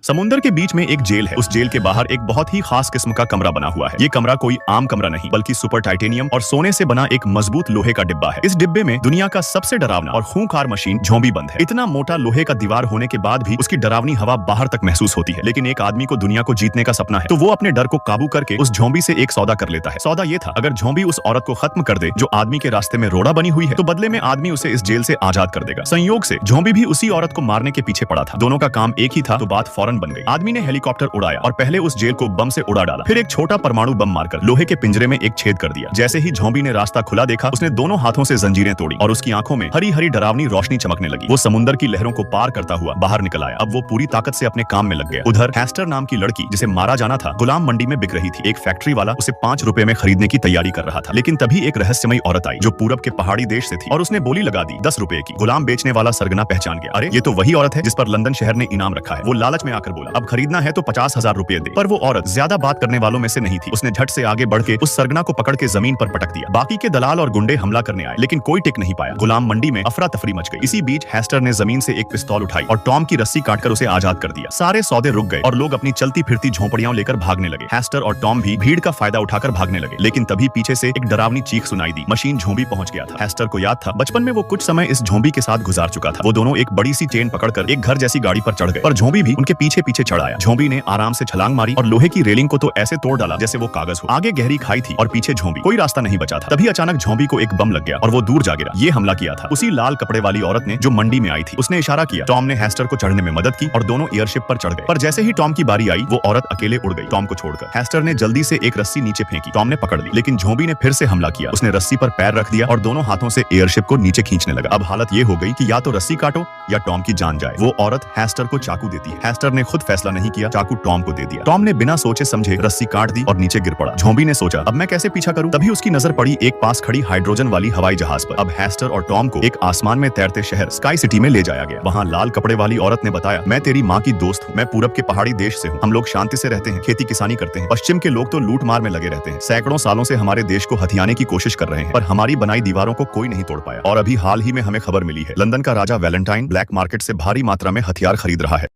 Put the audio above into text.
समुंदर के बीच में एक जेल है। उस जेल के बाहर एक बहुत ही खास किस्म का कमरा बना हुआ है। ये कमरा कोई आम कमरा नहीं बल्कि सुपर टाइटेनियम और सोने से बना एक मजबूत लोहे का डिब्बा है। इस डिब्बे में दुनिया का सबसे डरावना और खूंखार मशीन ज़ॉम्बी बंद है। इतना मोटा लोहे का दीवार होने के बाद भी उसकी डरावनी हवा बाहर तक महसूस होती है। लेकिन एक आदमी को दुनिया को जीतने का सपना है, तो वो अपने डर को काबू करके उस ज़ॉम्बी से एक सौदा कर लेता है। सौदा ये था, अगर ज़ॉम्बी उस औरत को खत्म कर दे जो आदमी के रास्ते में रोड़ा बनी हुई है, तो बदले में आदमी उसे इस जेल से आजाद कर देगा। संयोग से ज़ॉम्बी भी उसी औरत को मारने के पीछे पड़ा था। दोनों का काम एक ही था, तो बात फौरन बन गई। आदमी ने हेलीकॉप्टर उड़ाया और पहले उस जेल को बम से उड़ा डाला, फिर एक छोटा परमाणु बम मारकर लोहे के पिंजरे में एक छेद कर दिया। जैसे ही ज़ॉम्बी ने रास्ता खुला देखा, उसने दोनों हाथों से जंजीरें तोड़ी और उसकी आंखों में हरी हरी डरावनी रोशनी चमकने लगी। वो समुद्र की लहरों को पार करता हुआ बाहर निकल आया। अब वो पूरी ताकत से अपने काम में लग गया। उधर हेस्टर नाम की लड़की, जिसे मारा जाना था, गुलाम मंडी में बिक रही थी। एक फैक्ट्री वाला उसे 5 रुपए में खरीदने की तैयारी कर रहा था। लेकिन तभी एक रहस्यमयी औरत आई जो पूरब के पहाड़ी देश से थी और उसने बोली लगा दी 10 रुपए की। गुलाम बेचने वाला सरगना पहचान गया। अरे ये तो वही औरत है जिस पर लंदन शहर ने इनाम रखा है। वो लालच में आकर बोला, अब खरीदना है तो 50,000 रुपए दे। पर वो औरत ज्यादा बात करने वालों में से नहीं थी। उसने झट से आगे बढ़ के उस सरगना को पकड़ के जमीन पर पटक दिया। बाकी के दलाल और गुंडे हमला करने आए, लेकिन कोई टिक नहीं पाया। गुलाम मंडी में अफरा तफरी मच गई। इसी बीच हेस्टर ने जमीन से एक पिस्तौल उठाई और टॉम की रस्सी काटकर उसे आजाद कर दिया। सारे सौदे रुक गए और लोग अपनी चलती फिरती झोंपड़ियां लेकर भागने लगे। हेस्टर और टॉम भी भीड़ का फायदा उठाकर भागने लगे। लेकिन तभी पीछे से एक डरावनी चीख सुनाई दी। मशीन ज़ॉम्बी पहुंच गया था। हेस्टर को याद था, बचपन में वो कुछ समय इस ज़ॉम्बी के साथ गुजार चुका था। वो दोनों एक बड़ी सी चेन पकड़कर एक घर जैसी गाड़ी पर चढ़ गए, पर ज़ॉम्बी भी उनके पीछे पीछे चढ़ आया। ज़ॉम्बी ने आराम से छलांग मारी और लोहे की रेलिंग को तो ऐसे तोड़ डाला जैसे वो कागज हो। आगे गहरी खाई थी और पीछे ज़ॉम्बी। कोई रास्ता नहीं बचा था। तभी अचानक ज़ॉम्बी को एक बम लग गया और वो दूर जा गिरा। ये हमला किया था उसी लाल कपड़े वाली औरत ने जो मंडी में आई थी। उसने इशारा किया। टॉम ने हेस्टर को चढ़ने में मदद की और दोनों एयरशिप पर चढ़ गए। पर जैसे ही टॉम की बारी आई, वो औरत अकेले उड़ गई टॉम को छोड़कर। हेस्टर ने जल्दी से एक रस्सी नीचे फेंकी। टॉम ने पकड़ ली, लेकिन ज़ॉम्बी ने फिर से हमला किया। उसने रस्सी पर पैर रख दिया और दोनों हाथों से एयरशिप को नीचे खींचने लगा। अब हालत ये हो गई कि या तो रस्सी काटो या टॉम की जान जाए। वो औरत हेस्टर को चाकू देती है। हेस्टर ने खुद फैसला नहीं किया, चाकू टॉम को दे दिया। टॉम ने बिना सोचे समझे रस्सी काट दी और नीचे गिर पड़ा। ज़ॉम्बी ने सोचा, अब मैं कैसे पीछा करूं? तभी उसकी नजर पड़ी एक पास खड़ी हाइड्रोजन वाली हवाई जहाज पर। अब हेस्टर और टॉम को एक आसमान में तैरते शहर स्काई सिटी में ले जाया गया। वहाँ लाल कपड़े वाली औरत ने बताया, मैं तेरी माँ की दोस्त हूँ। मैं पूरब के पहाड़ी देश से हूँ। हम लोग शांति से रहते हैं, खेती किसानी करते हैं। पश्चिम के लोग तो लूट मार में लगे रहते हैं। सैकड़ों सालों से हमारे देश को हथियाने की कोशिश कर रहे हैं, पर हमारी बनाई दीवारों को कोई नहीं तोड़ पाया। और अभी हाल ही में हमें खबर मिली है, लंदन का राजा वैलेंटाइन ब्लैक मार्केट से भारी मात्रा में हथियार खरीद रहा है।